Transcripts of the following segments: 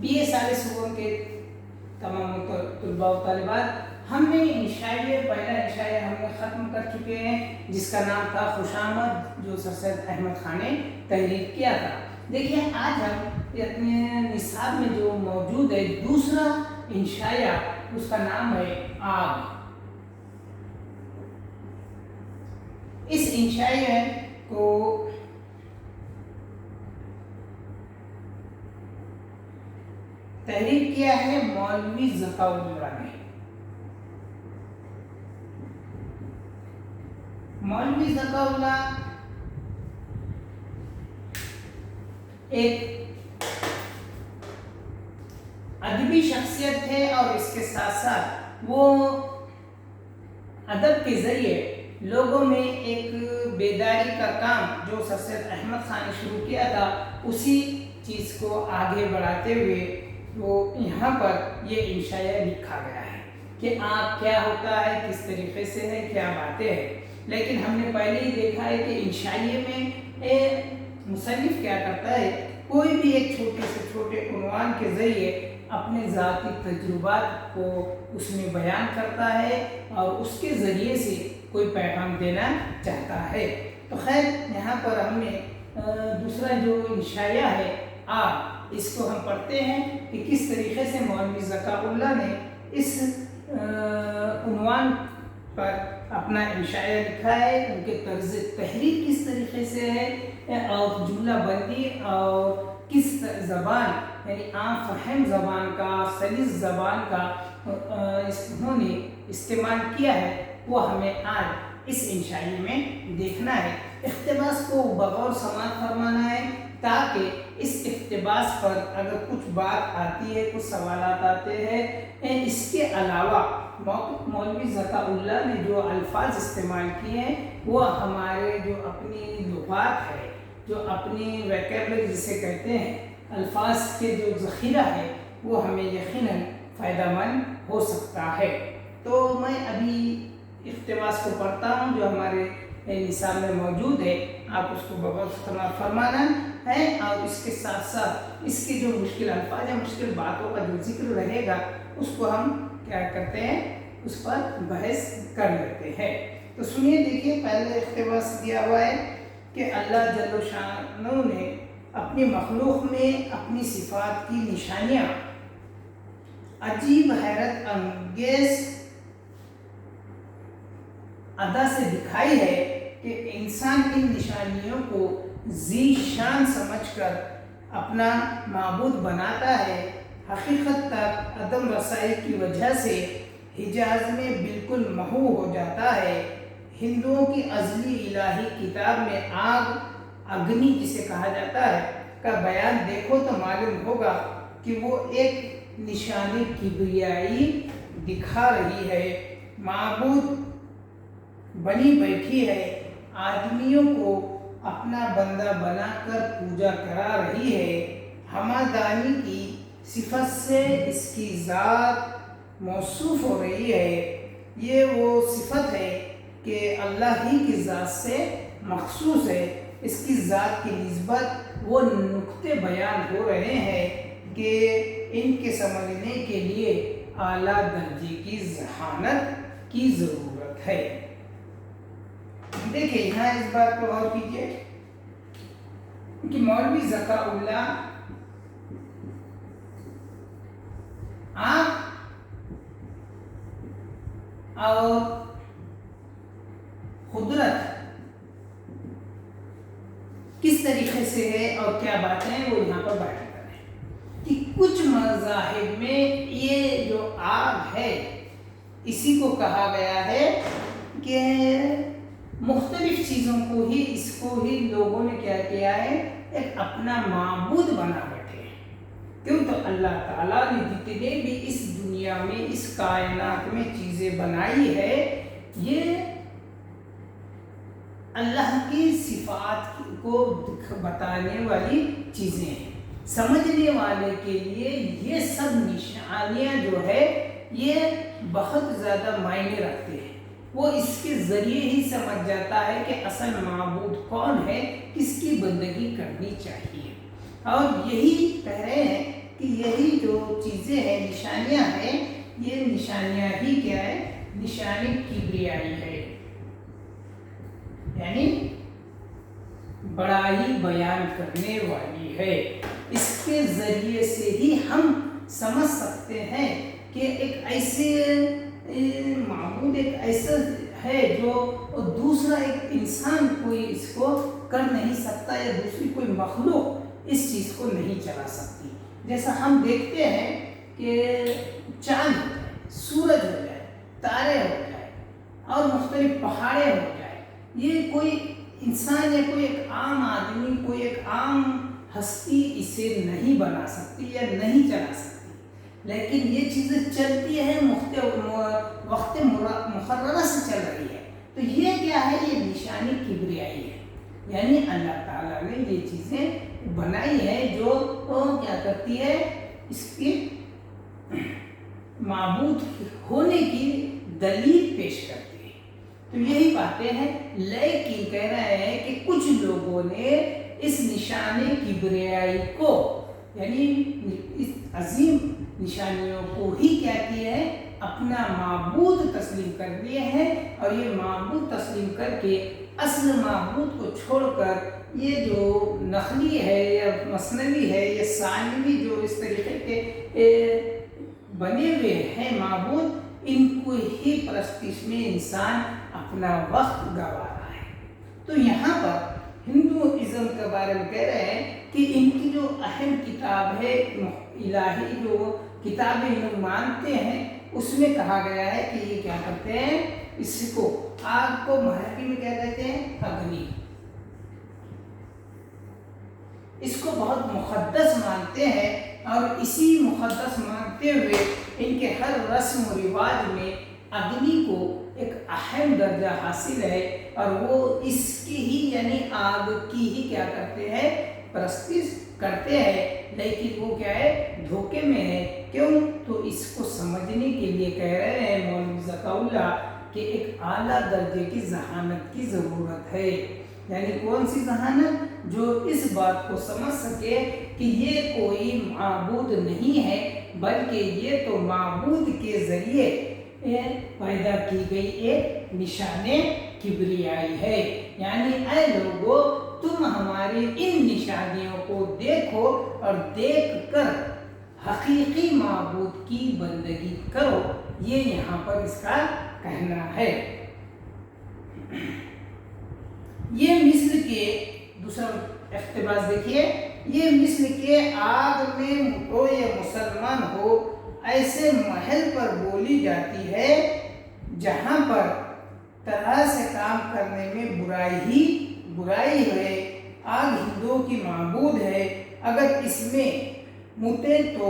Be اے ثالث ثانوی کے تمام طلباء و طالبات، ہم نے انشائیہ پہلا انشائیہ ہم نے ختم کر چکے ہیں جس کا نام تھا خوشامد، جو سر سید احمد خان نے تحریر کیا تھا۔ دیکھیے آج ہم اپنے نصاب میں جو موجود ہے دوسرا انشائیہ، اس کا نام ہے آگ۔ اس انشائیہ کو تحریر کیا ہے مولوی ذکا اللہ نے۔ مولوی ذکا اللہ ایک ادبی شخصیت ہے، اور اس کے ساتھ ساتھ وہ ادب کے ذریعے لوگوں میں ایک بیداری کا کام جو سر سید احمد خان نے شروع کیا تھا، اسی چیز کو آگے بڑھاتے ہوئے وہ یہاں پر یہ انشائیہ لکھا گیا ہے کہ آگ کیا ہوتا ہے، کس طریقے سے ہے، کیا باتیں ہیں۔ لیکن ہم نے پہلے ہی دیکھا ہے کہ انشائیے میں مصنف کیا کرتا ہے، کوئی بھی ایک چھوٹے سے چھوٹے عنوان کے ذریعے اپنے ذاتی تجربات کو اس میں بیان کرتا ہے اور اس کے ذریعے سے کوئی پیغام دینا چاہتا ہے۔ تو خیر یہاں پر ہم نے دوسرا جو انشائیہ ہے آگ، اس کو ہم پڑھتے ہیں کہ کس طریقے سے مولوی ذکا اللہ نے اس عنوان پر اپنا انشائیہ لکھا ہے، ان کے طرز تحریر کس طریقے سے ہے، اور جملہ بندی اور کس زبان یعنی عام فہم زبان کا، سلیس زبان کا انہوں نے استعمال کیا ہے، وہ ہمیں آج اس انشائیے میں دیکھنا ہے۔ اقتباس کو بغور سماعت فرمانا ہے تاکہ اس اقتباس پر اگر کچھ بات آتی ہے، کچھ سوالات آتے ہیں، اس کے علاوہ مولوی ذکا اللہ نے جو الفاظ استعمال کیے ہیں وہ ہمارے جو اپنی لغات ہے، جو اپنی ویکیبلری جسے کہتے ہیں، الفاظ کے جو ذخیرہ ہے، وہ ہمیں یقیناً فائدہ مند ہو سکتا ہے۔ تو میں ابھی اقتباس کو پڑھتا ہوں جو ہمارے نصاب میں موجود ہے، آپ اس کو بغور سماعت فرمانا ہے، اور اس کے ساتھ ساتھ اس کے جو مشکل الفاظ یا مشکل باتوں کا جو ذکر رہے گا اس کو ہم کیا کرتے ہیں، اس پر بحث کر لیتے ہیں۔ تو سنیے، دیکھیے پہلے اقتباس دیا ہوا ہے کہ اللہ جل شانہ نے اپنی مخلوق میں اپنی صفات کی نشانیاں عجیب حیرت انگیز ادا سے دکھائی ہے کہ انسان ان نشانیوں کو ذی شان سمجھ کر اپنا معبود بناتا ہے۔ حقیقت تک عدم رسائی کی وجہ سے حجاز میں بالکل محو ہو جاتا ہے۔ ہندوؤں کی ازلی الہی کتاب میں آگ، اگنی جسے کہا جاتا ہے، کا بیان دیکھو تو معلوم ہوگا کہ وہ ایک نشانی کبریائی دکھا رہی ہے، معبود بنی بیٹھی ہے، آدمیوں کو اپنا بندہ بنا کر پوجا کرا رہی ہے۔ ہمادانی کی صفت سے اس کی ذات موصوف ہو رہی ہے۔ یہ وہ صفت ہے کہ اللہ ہی کی ذات سے مخصوص ہے۔ اس کی ذات کی نسبت وہ نقطے بیان ہو رہے ہیں کہ ان کے سمجھنے کے لیے اعلیٰ درجے کی ذہانت کی ضرورت ہے۔ دیکھیں یہاں اس بات کو غور کیجیے کہ مولوی ذکا اللہ آنکھ اور قدرت کس طریقے سے ہے اور کیا باتیں ہیں وہ یہاں پر بیان کر رہے ہیں کہ کچھ مذاہب میں یہ جو آگ ہے اسی کو کہا گیا ہے کہ مختلف چیزوں کو ہی، اس کو ہی لوگوں نے کیا کیا ہے، ایک اپنا معبود بنا بیٹھے ہیں۔ کیوں؟ تو اللہ تعالیٰ نے جتنے بھی اس دنیا میں، اس کائنات میں چیزیں بنائی ہے، یہ اللہ کی صفات کو بتانے والی چیزیں ہیں۔ سمجھنے والے کے لیے یہ سب نشانیاں جو ہے یہ بہت زیادہ معنی رکھتے ہیں۔ وہ اس کے ذریعے ہی سمجھ جاتا ہے کہ اصل معبود کون ہے، کس کی بندگی کرنی چاہیے۔ اور یہی کہہ رہے ہیں کہ یہی جو چیزیں ہیں نشانیاں ہیں یہ نشانیاں ہی کیا ہے نشانی کبریائی ہے یعنی بڑائی بیان کرنے والی ہے. اس کے ذریعے سے ہی ہم سمجھ سکتے ہیں کہ ایک ایسے معبود ایک ایسا ہے جو دوسرا ایک انسان کوئی اس کو کر نہیں سکتا یا دوسری کوئی مخلوق اس چیز کو نہیں چلا سکتی. جیسا ہم دیکھتے ہیں کہ چاند ہو جائے, سورج ہو جائے, تارے ہو جائے اور مختلف پہاڑیں ہو جائے, یہ کوئی انسان یا کوئی ایک عام آدمی کوئی ایک عام ہستی اسے نہیں بنا سکتی یا نہیں چلا سکتی, لیکن یہ چیزیں چلتی ہیں وقت مقررہ سے چل رہی ہے. تو یہ کیا ہے یہ نشانی کبریائی ہے, یعنی اللہ تعالیٰ نے یہ چیزیں بنائی ہے جو کیا کرتی ہے اس کی معبود ہونے کی دلیل پیش کرتی ہے. تو یہی باتیں ہیں, لیکن کہہ رہے ہیں کہ کچھ لوگوں نے اس نشانی کبریائی کو یعنی اس عظیم نشانیوں کو ہی کیا کیا ہے اپنا معبود تسلیم کر لیے ہیں, اور یہ معبود تسلیم کر کے اصل معبود کو چھوڑ کر یہ جو نقلی ہے یا مصنوی ہے یا ثانوی جو اس طریقے کے بنے ہوئے ہیں معبود, ان کو ہی پرستش میں انسان اپنا وقت گوا رہا ہے. تو یہاں پر ہندوازم کے بارے میں کہہ رہے ہیں کہ ان کی جو اہم کتاب ہے الہی جو کتابیں لوگ مانتے ہیں اس میں کہا گیا ہے کہ یہ کیا کرتے ہیں اس کو آگ کو مراٹھی میں کیا کہتے ہیں اگنی, اس کو بہت مقدس مانتے ہیں اور اسی مقدس مانتے ہوئے ان کے ہر رسم و رواج میں اگنی کو ایک اہم درجہ حاصل ہے اور وہ اس کی ہی یعنی آگ کی ہی کیا کرتے ہیں پرستش کرتے ہیں. لیکن وہ کیا ہے دھوکے میں ہے. کیوں؟ تو اس کو سمجھنے کے لیے کہہ رہے ہیں مولوی ذکا اللہ کہ ایک اعلیٰ درجے کی ذہانت کی ضرورت ہے. یعنی کون سی ذہانت؟ جو اس بات کو سمجھ سکے کہ یہ کوئی معبود نہیں ہے بلکہ یہ تو معبود کے ذریعے پیدا کی گئی ایک نشان کبریائی ہے. یعنی اے لوگو تم ہماری ان نشانیوں کو دیکھو اور دیکھ کر حقیقی معبود کی بندگی کرو, یہ یہاں پر اس کا کہنا ہے. یہ مثل کے دوسرا اقتباس دیکھیے, یہ مثل کے آگ میں ہو یا مسلمان ہو ایسے محل پر بولی جاتی ہے جہاں پر طرح سے کام کرنے میں برائی ہے. آگ ہندوؤں کی معبود ہے, اگر اس میں متے تو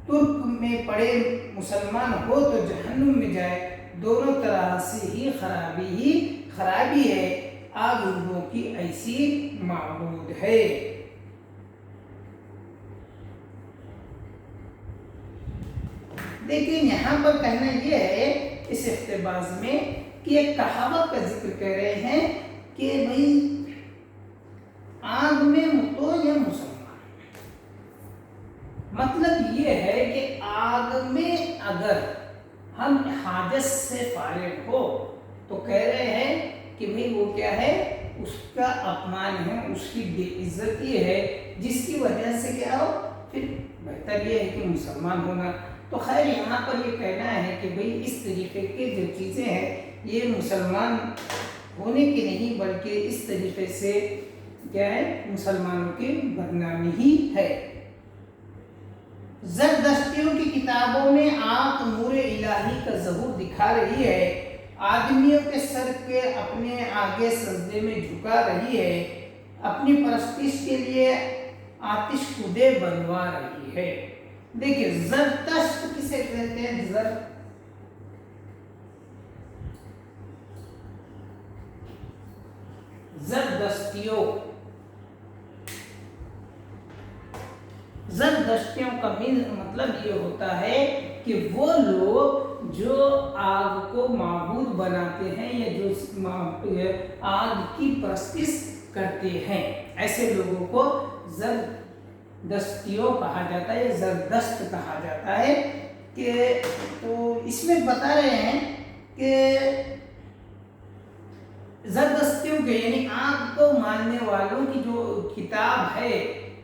ترک میں پڑے مسلمان ہو تو جہنم میں جائے, دونوں طرح سے ہی خرابی ہے. آگ ہندوؤں کی ایسی معبود ہے. لیکن یہاں پر کہنا یہ ہے اس اقتباس میں کہ ایک کہاوت کا ذکر کر رہے ہیں کہ بھئی آگ میں متو یا مسلمان, مطلب یہ ہے کہ آگ میں اگر ہم حاجت سے فارغ ہو تو کہہ رہے ہیں کہ بھئی وہ کیا ہے اس کا اپمان ہے, اس کی بے عزتی ہے, جس کی وجہ سے کیا ہو پھر بہتر یہ ہے کہ مسلمان ہونا. تو خیر یہاں پر یہ کہنا ہے کہ بھئی اس طریقے کے جو چیزیں ہیں یہ مسلمان ہونے کی نہیں بلکہ اس طریقے سے کیا ہے مسلمانوں کی بدنامی ہی ہے. زردشتیوں کی کتابوں میں آنکھ نور الہی کا ظہور دکھا رہی ہے, آدمیوں کے سر کے اپنے آگے سجدے میں جھکا رہی ہے, اپنی پرستش کے لیے آتش کودے بنوا رہی ہے. دیکھیں زردشت کسے کہتے ہیں؟ زردشتیوں کا مطلب یہ ہوتا ہے کہ وہ لوگ جو آگ کو معبود بناتے ہیں یا جو آگ کی پرستش کرتے ہیں, ایسے لوگوں کو दस्तियों कहा जाता है, जरदस्त कहा जाता है। कि तो इसमें बता रहे हैं कि जरदस्तियों के यानी आग को मानने वालों की जो किताब है,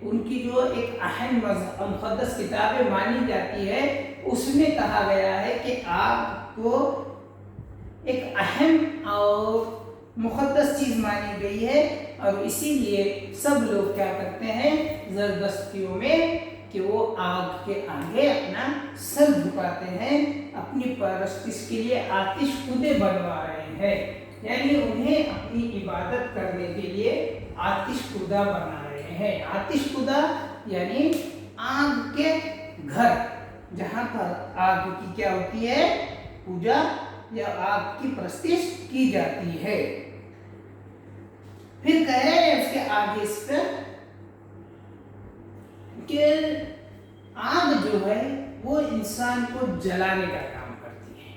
उनकी जो एक अहम मुक़द्दस किताबें मानी जाती है, उसमें कहा गया है कि आग को एक अहम और मुक़द्दस चीज़ मानी गई है, और इसीलिए सब लोग क्या करते हैं जरदस्तियों में कि वो आग के आगे अपना सर झुकाते हैं, अपनी परस्तिश के लिए आतिश कुदे बनवा रहे हैं, यानी उन्हें अपनी इबादत करने के लिए आतिश कुदा बना रहे हैं। आतिश कुदा यानी आग के घर, जहाँ पर आग की क्या होती है, पूजा या आग की परस्तिश की जाती है। फिर कह रहे हैं उसके आगे इस पर कि आग जो है वो इंसान को जलाने का काम करती है,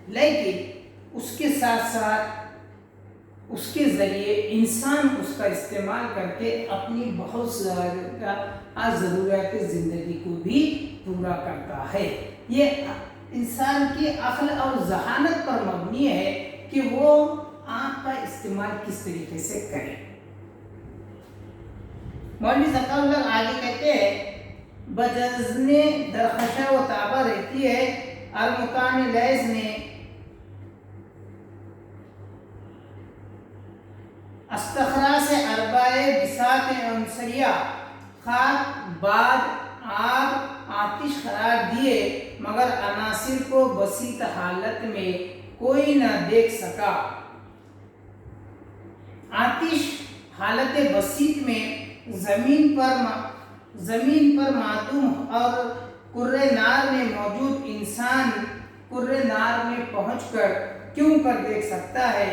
लेकिन उसके साथ साथ उसके ज़रिए इंसान उसका इस्तेमाल करके अपनी बहुत ज़्यादा ज़रूरियात ज़िंदगी को भी पूरा करता है। ये इंसान की अक्ल और ज़हानत पर मबनी है कि वो आग का इस्तेमाल किस तरीके से करे। मौलवी ज़काउल्लाह आगे कहते हैं, बजज़ने दरखशा व ताबा रहती है, अरमुकान लैज़ ने अस्तखरा से अरबाए बिसात अंसरिया खाक बाद आग आतिश करार दिए, मगर अनासिर को बसीत हालत में कोई न देख सका। आतिश हालत बसीत में ज़मीन पर मातूम और कुर्रे नार में मौजूद इंसान कुर्रे नार में पहुंचकर क्यों कर देख सकता है।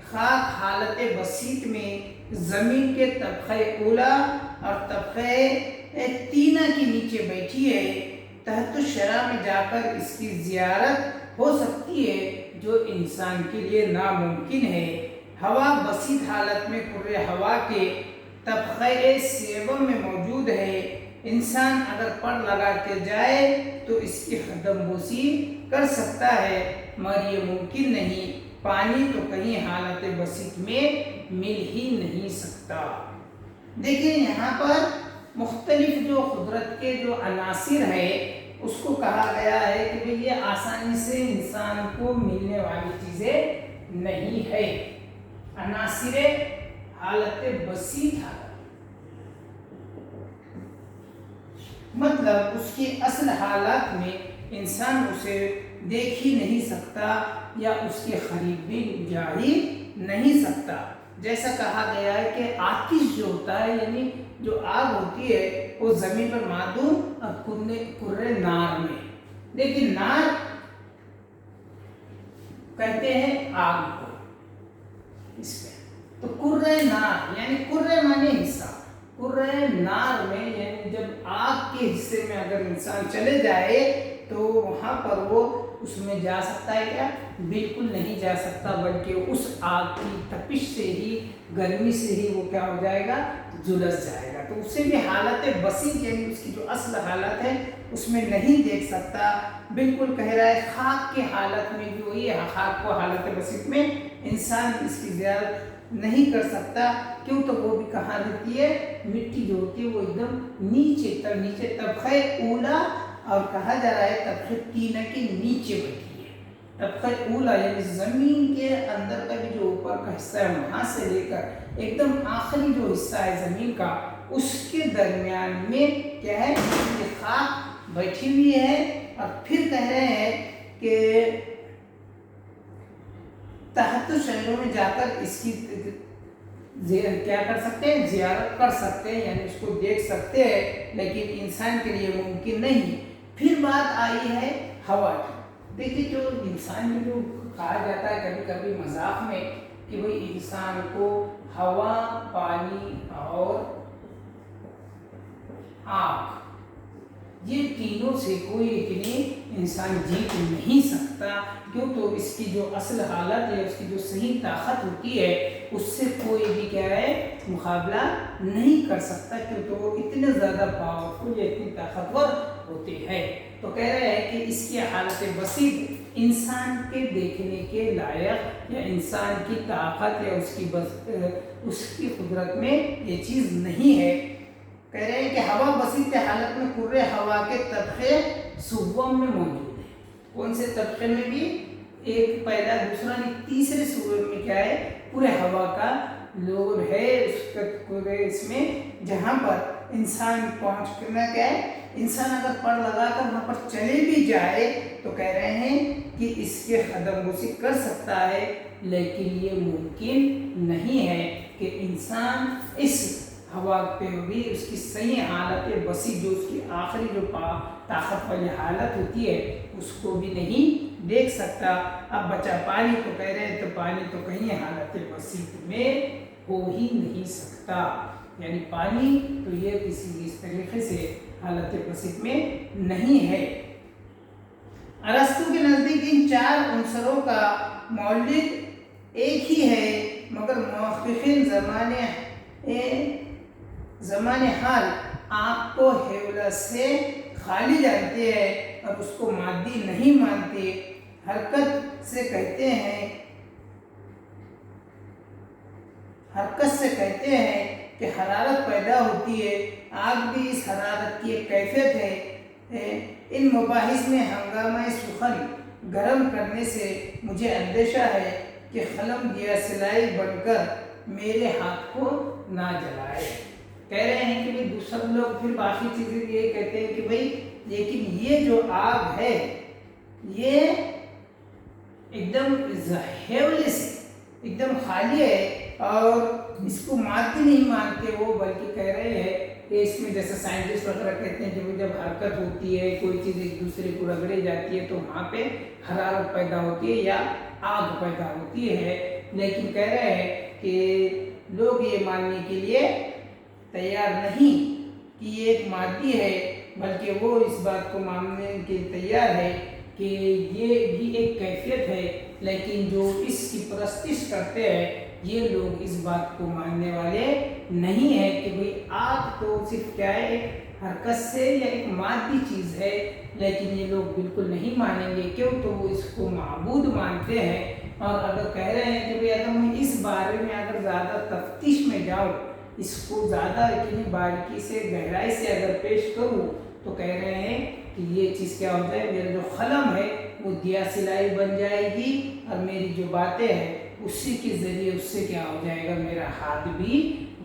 खाक हालत बसीत में ज़मीन के तबक़े ऊला और तबक़े तीना के नीचे बैठी है, तहत शरा में जाकर इसकी ज़ियारत हो सकती है, जो इंसान के लिए नामुमकिन है। हवा बसीत हालत में कुर्रे हवा के तबक़े सेवम में मौजूद है, इंसान अगर पर लगा के जाए तो इसकी कदमबोसी कर सकता है, मगर ये मुमकिन नहीं। पानी तो कहीं हालत बसीत में मिल ही नहीं सकता। देखिए यहाँ पर मुख्तलिफ जो कुदरत के जो अनासिर है उसको कहा गया है कि भाई ये आसानी से इंसान को मिलने वाली चीज़ें नहीं है। अनासिर हालत बसीत हालत मतलब उसकी असल हालात में इंसान उसे देख ही नहीं सकता या उसके करीब भी जा ही नहीं सकता। जैसा कहा गया है कि आतिश जो होता है यानी जो आग होती है वो ज़मीन पर मादूम और कुर्रे नार में, लेकिन नार कहते हैं आग को इसमें। तो कुर्रे नार यानी कुर्रे माने हिस्सा, कुर्रे नार में यानी जब आग के हिस्से में अगर इंसान चले जाए तो वहाँ पर वो उसमें जा सकता है क्या? बिल्कुल नहीं जा सकता, बल्कि उस आग की तपिश से ही गर्मी से ही वो क्या हो जाएगा, झुलस जाएगा। तो उससे भी हालत बसीत यानी उसकी जो असल हालत है उसमें नहीं देख सकता। बिल्कुल कह रहा है खाक की हालत में भी वही है, खाक को हालत बसीत में इंसान इसकी ज़ियारत नहीं कर सकता। क्यों? तो वो भी कहाँ रहती है, मिट्टी जो होती है वो एकदम नीचे तबक़े ऊला और कहा जा रहा है तबक़े तीना के नीचे बैठी है। तबक़े ऊला यानी ज़मीन के अंदर का भी जो ऊपर का हिस्सा है वहाँ से लेकर एकदम आखिरी जो हिस्सा है ज़मीन का उसके दरमियान में क्या है, ये खाक बैठी हुई है। और फिर कह रहे हैं कि तहत शहरों में जाकर इसकी क्या कर सकते हैं, ज़ियारत कर सकते हैं यानी उसको देख सकते हैं, लेकिन इंसान के लिए मुमकिन नहीं। फिर बात आई है हवा की। देखिए जो इंसान में जो कहा जाता है कभी कभी मजाक में कि भाई इंसान को हवा, पानी और आग ये तीनों से कोई इतनी इंसान जीत नहीं सकता। सकता, क्यों तो इसकी जो असल हालत है, उसकी जो सही ताकत होती है, उससे कोई भी क्या है मुकाबला नहीं कर सकता, क्यों तो वो इतने ज़्यादा पावरफुल या इतनी ताकतवर होते हैं। तो कह रहे हैं कि इसकी हालत बसीत इंसान के देखने के लायक या इंसान की ताकत या उसकी कुदरत में ये चीज़ नहीं है। कह रहे हैं कि हवा बसीत हालत में कुर्रे हवा के तबके सुवम में मौजूद है। कौन से तबके में भी, एक पहला दूसरा नहीं, तीसरे सूरज में क्या है पूरे हवा का लोड है उसका पूरे इसमें, जहाँ पर इंसान पहुँच करना क्या है, इंसान अगर पर लगाकर वहाँ पर चले भी जाए तो कह रहे हैं कि इसके कदमबुसी कर सकता है, लेकिन ये मुमकिन नहीं है कि इंसान इस हवा पे भी उसकी सही हालत बसी जो उसकी आखिरी जो ताकत वाली हालत होती है उसको भी नहीं देख सकता। अब बचा पानी, तो कह रहे हैं तो पानी तो कहीं हालत बसीत में हो ही नहीं सकता, यानी पानी तो ये किसी इस तरीके से हालत बसीत में नहीं है। अरस्तु के नज़दीक इन चार उनसरों का मौलिद एक ही है, मगर मुहक्किकीन ज़माने हाल आँख को हेवला से खाली जानते हैं और उसको मादी नहीं मानते। हरकत से कहते हैं कि हरारत पैदा होती है, आग भी इस हरारत की एक कैफियत है। इन मुबाहिस में हंगामा सुखन गर्म करने से मुझे अंदेशा है कि कलम दिया सिलाई बनकर मेरे हाथ को ना जलाए। कह रहे हैं कि भाई दूसरे लोग फिर बाकी चीज़ें ये कहते हैं कि भाई लेकिन ये जो आग है ये एकदम हेवलेस, एकदम खाली है और इसको मानते नहीं मानते वो, बल्कि कह रहे हैं कि इसमें जैसे साइंटिस्ट वगैरह कहते हैं कि जब हरकत होती है, कोई चीज़ एक दूसरे को रगड़े जाती है तो वहाँ पे हरारत पैदा होती है या आग पैदा होती है। लेकिन कह रहे हैं कि लोग ये मानने के लिए तैयार नहीं कि ये एक मादी है, बल्कि वो इस बात को मानने के तैयार है कि ये भी एक कैफियत है। लेकिन जो इसकी परस्तिश करते हैं ये लोग इस बात को मानने वाले नहीं है कि भाई आग तो सिर्फ क्या है एक हरकत से या एक मादी चीज़ है, लेकिन ये लोग बिल्कुल नहीं मानेंगे, क्यों तो वो इसको माबूद मानते हैं। और अगर कह रहे हैं कि भाई अगर मैं इस बारे में अगर ज़्यादा तफ्तीश में जाऊँ, इसको ज़्यादा इतनी बारीकी से गहराई से अगर पेश करूँ, तो कह रहे हैं कि ये चीज़ क्या होता है, मेरा जो कलम है वो दिया सिलाई बन जाएगी और मेरी जो बातें हैं उसी के ज़रिए उससे क्या हो जाएगा, मेरा हाथ भी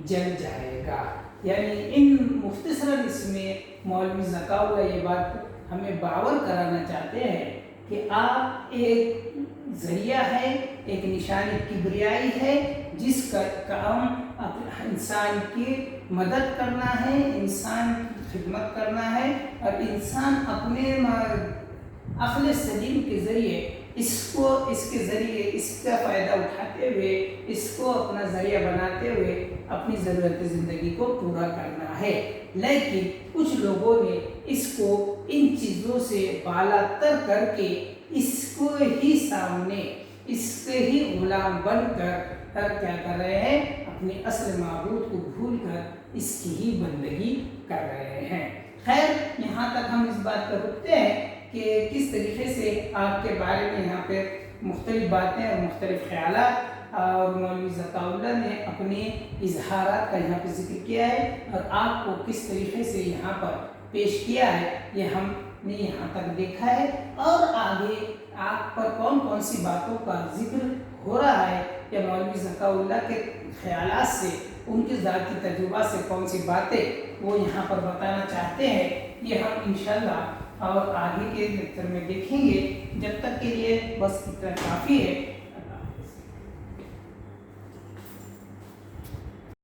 जल जाएगा। यानी इन मुख्तसरन इसमें मौलवी ज़काउल्लाह ये बात हमें बावर कराना चाहते हैं कि आप एक ज़रिया है, एक निशानी किबरियाई है, जिसका काम इंसान की मदद करना है, इंसान की खिदमत करना है और इंसान अपने अक्ल सलीम के ज़रिए इसके ज़रिए इसका फ़ायदा उठाते हुए, इसको अपना ज़रिया बनाते हुए अपनी ज़रूरत ज़िंदगी को पूरा करना है। लेकिन कुछ लोगों ने इसको इन चीज़ों से बालातर करके इसको ही सामने, इससे ही गुलाम बनकर क्या कर रहे हैं, अपने असल माबूद को भूलकर इसकी ही बंदगी कर रहे हैं। खैर, यहाँ तक हम इस बात पर रुकते हैं कि किस तरीके से आपके बारे में यहाँ पे मुख्तलिफ बातें और मुख्तलिफ ख्यालात और मौलवी ज़काउल्लाह ने अपने इजहारात का यहाँ पे जिक्र किया है और आपको किस तरीके से यहाँ पर पेश किया है, ये हमने यहाँ तक देखा है। और आगे आप पर कौन कौन सी बातों का जिक्र हो रहा है या मौलवी ज़काउल्लाह के ख्यालात से, उनके ज़ाती तजुर्बा से कौन सी बातें वो यहाँ पर बताना चाहते हैं, ये हम इंशाअल्लाह और आगे के लेक्चर में देखेंगे। जब तक के लिए बस इतना काफ़ी है।